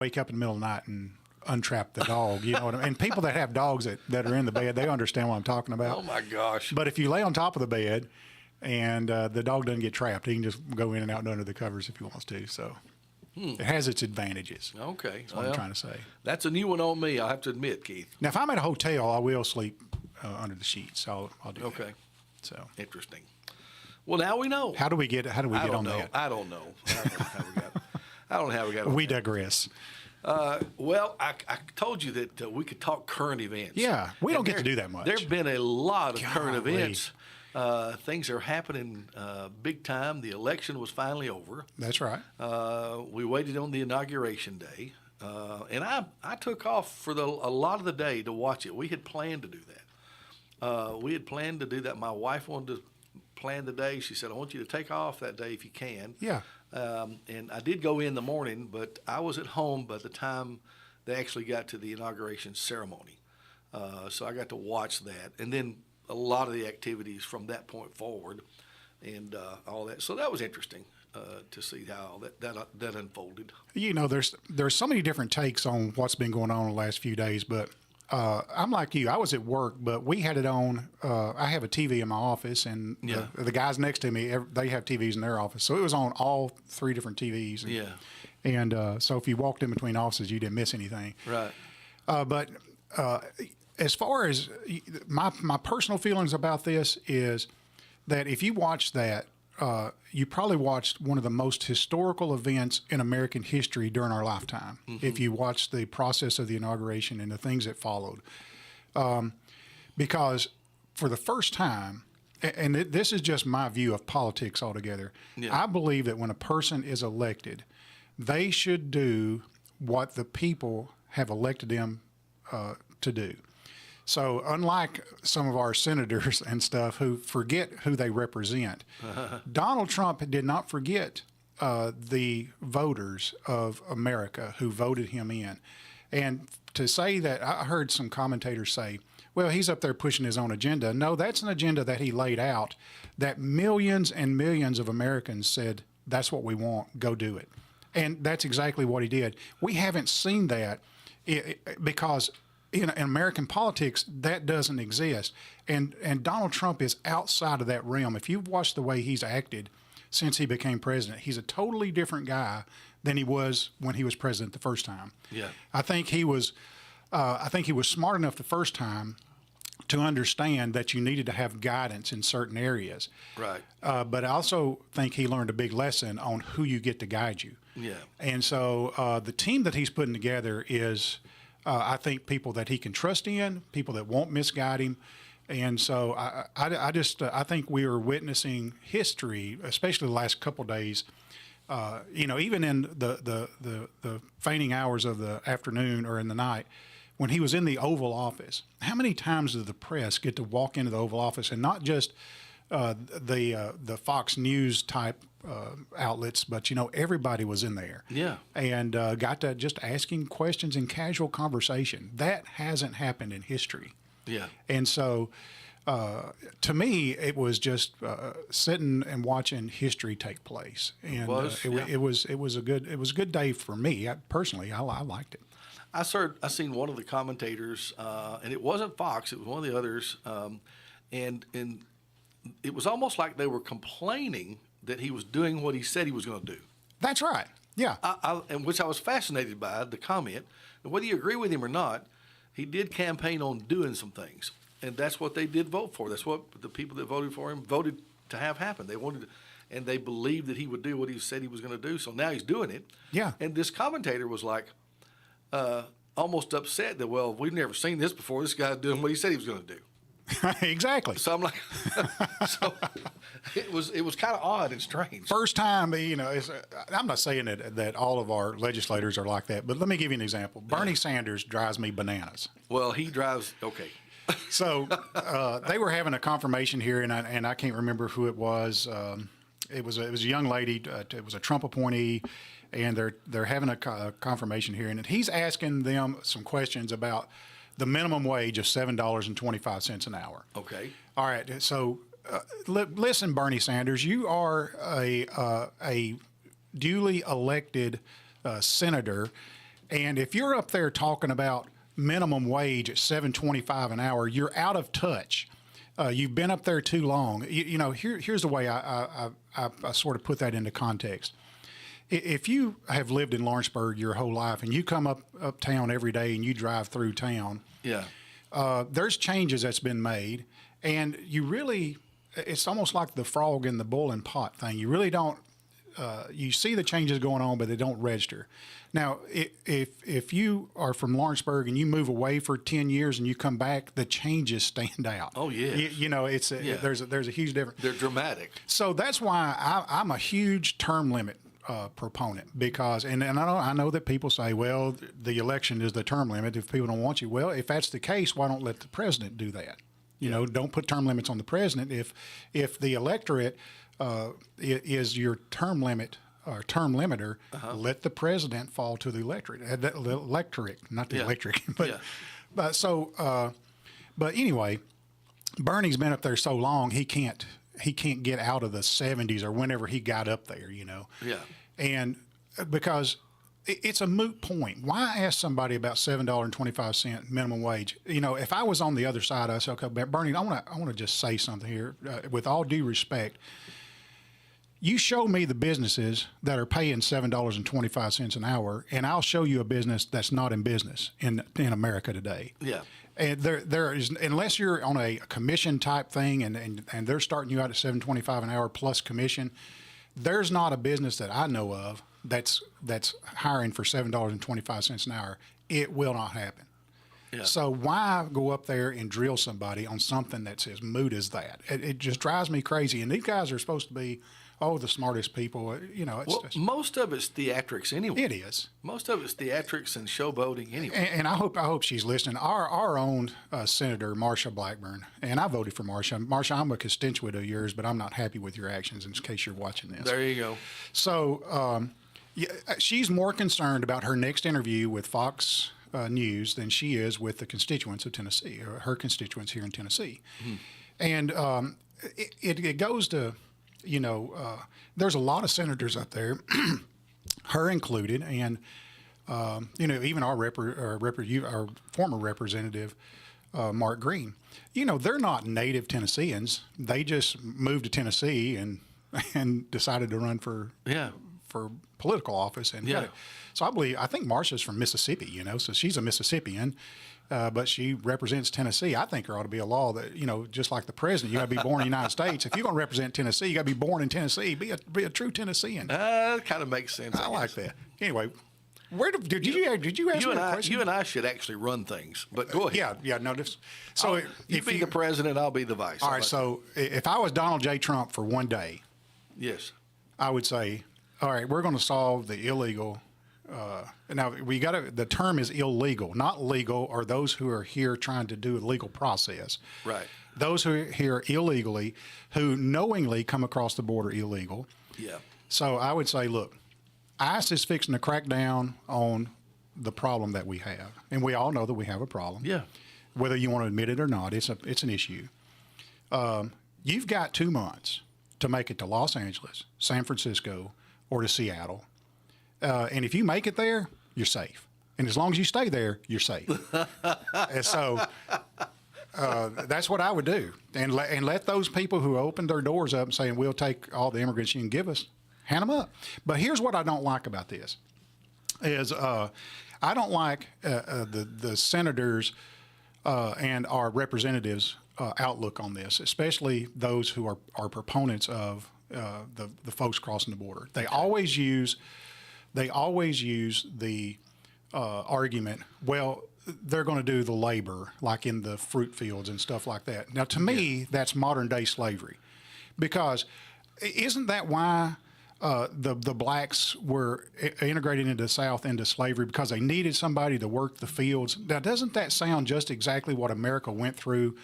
wake up in the middle of the night and untrap the dog. You know what I mean? And people that have dogs that are in the bed, they understand what I'm talking about. Oh, my gosh. But if you lay on top of the bed and the dog doesn't get trapped, he can just go in and out and under the covers if he wants to. So it has its advantages. Okay. That's what I'm trying to say. That's a new one on me, I have to admit, Keith. Now, if I'm at a hotel, I will sleep under the sheets. I'll do that. Okay. So interesting. Well, now we know. How do we get on that? I don't know. I don't know how we got on We that. digress. Well, I told you that we could talk current events. Yeah, we don't get to do that much. There have been a lot of current Golly. events. Things are happening big time. The election was finally over. That's right. We waited on the inauguration day. And I took off for a lot of the day to watch it. We had planned to do that. My wife wanted to plan the day. She said, I want you to take off that day if you can. Yeah. And I did go in the morning, but I was at home by the time they actually got to the inauguration ceremony. So I got to watch that. And then a lot of the activities from that point forward and all that. So that was interesting to see how that unfolded. You know, there's so many different takes on what's been going on in the last few days, but I'm like you. I was at work, but we had it on. I have a TV in my office, and the guys next to me, they have TVs in their office. So it was on all 3 different TVs. And, and so if you walked in between offices, you didn't miss anything. Right. But as far as my personal feelings about this is that if you watch that, you probably watched one of the most historical events in American history during our lifetime. Mm-hmm. If you watched the process of the inauguration and the things that followed. Because for the first time, and this is just my view of politics altogether, I believe that when a person is elected, they should do what the people have elected them to do. So unlike some of our senators and stuff who forget who they represent, Donald Trump did not forget the voters of America who voted him in. And to say that, I heard some commentators say, well, he's up there pushing his own agenda. No, that's an agenda that he laid out that millions and millions of Americans said, that's what we want, go do it. And that's exactly what he did. We haven't seen that because in American politics, that doesn't exist. And Donald Trump is outside of that realm. If you've watched the way he's acted since he became president, he's a totally different guy than he was when he was president the first time. Yeah. I think he was smart enough the first time to understand that you needed to have guidance in certain areas. Right. But I also think he learned a big lesson on who you get to guide you. Yeah. And so the team that he's putting together is, I think, people that he can trust in, people that won't misguide him. And so I think we are witnessing history, especially the last couple of days. Even in the fainting hours of the afternoon or in the night, when he was in the Oval Office, how many times did the press get to walk into the Oval Office, and not just the Fox News type outlets, but everybody was in there. Yeah. And got to just asking questions in casual conversation. That hasn't happened in history. Yeah. And so, to me, it was just sitting and watching history take place. And it was a good day for me. Personally, I liked it. I seen one of the commentators, and it wasn't Fox; it was one of the others, and it was almost like they were complaining that he was doing what he said he was going to do. That's right. Yeah. And which I was fascinated by the comment. And whether you agree with him or not, he did campaign on doing some things, and that's what they did vote for. That's what the people that voted for him voted to have happen. They wanted, and they believed that he would do what he said he was going to do. So now he's doing it. Yeah. And this commentator was like, almost upset that, well, we've never seen this before. This guy's doing what he said he was going to do. Exactly. So I'm like, so it was kind of odd and strange. First time, I'm not saying that all of our legislators are like that, but let me give you an example. Bernie Sanders drives me bananas. Well, he drives, okay. So they were having a confirmation hearing, and I can't remember who it was. It was a young lady. It was a Trump appointee, and they're having a confirmation hearing, and he's asking them some questions about the minimum wage of $7.25 an hour. Okay. All right. So listen, Bernie Sanders, you are a duly elected senator, And if you're up there talking about minimum wage at $7.25 an hour, you're out of touch. You've been up there too long. Here's the way I sort of put that into context. If you have lived in Lawrenceburg your whole life and you come uptown every day and you drive through town, there's changes that's been made, and it's almost like the frog in the boiling pot thing. You really don't. You see the changes going on, but they don't register. Now, if you are from Lawrenceburg and you move away for 10 years and you come back, the changes stand out. Oh, yeah. There's a huge difference. They're dramatic. So that's why I'm a huge term limit proponent, because and I know that people say, well, the election is the term limit if people don't want you. Well, if that's the case, why don't let the president do that? Don't put term limits on the president. If the electorate is your term limit or term limiter, let the president fall to the electorate. The electorate, not the electric. But anyway, Bernie's been up there so long he can't get out of the 70s or whenever he got up there. Yeah. And because it's a moot point. Why ask somebody about $7.25 minimum wage? If I was on the other side, I said, okay, Bernie, I want to just say something here with all due respect. You show me the businesses that are paying $7.25 an hour, and I'll show you a business that's not in business in America today. Yeah. And there is, unless you're on a commission type thing and they're starting you out at $7.25 an hour plus commission, there's not a business that I know of that's hiring for $7.25 an hour. It will not happen. Yeah. So why go up there and drill somebody on something that's as moot as that? It just drives me crazy. And these guys are supposed to be the smartest people. Most of it's theatrics anyway. It is. Most of it's theatrics and showboating anyway. And I hope she's listening. Our own Senator, Marsha Blackburn, and I voted for Marsha. Marsha, I'm a constituent of yours, but I'm not happy with your actions in case you're watching this. There you go. So she's more concerned about her next interview with Fox News than she is with the constituents of Tennessee, or her constituents here in Tennessee. Mm-hmm. And it goes to... there's a lot of senators up there, her included, and even our former representative Mark Green. They're not native Tennesseans. They just moved to Tennessee and decided to run for political office. And so I think Marsha's from Mississippi. So she's a Mississippian. But she represents Tennessee. I think there ought to be a law that, just like the president, you got to be born in the United States. If you're going to represent Tennessee, you got to be born in Tennessee. Be a true Tennessean. That kind of makes sense. I like that. Anyway, did you ask me a question? You and I should actually run things, but go ahead. Yeah. No. So you be the president, I'll be the vice. All right. So if I was Donald J. Trump for one day, yes, I would say, all right, we're going to solve the illegal. Now the term is illegal, not legal, or those who are here trying to do a legal process. Right. Those who are here illegally, who knowingly come across the border illegal. Yeah. So I would say, look, ICE is fixing to crack down on the problem that we have, and we all know that we have a problem. Yeah. Whether you want to admit it or not, it's an issue. You've got 2 months to make it to Los Angeles, San Francisco, or to Seattle. And if you make it there, you're safe. And as long as you stay there, you're safe. And so that's what I would do. And let those people who opened their doors up and saying, we'll take all the immigrants you can give us, hand them up. But here's what I don't like about this is I don't like the senators and our representatives' outlook on this, especially those who are proponents of the folks crossing the border. They always use the argument, well, they're going to do the labor, like in the fruit fields and stuff like that. Now, to me, that's modern day slavery, because isn't that why the blacks were integrated into the South into slavery, because they needed somebody to work the fields? Now, doesn't that sound just exactly what America went through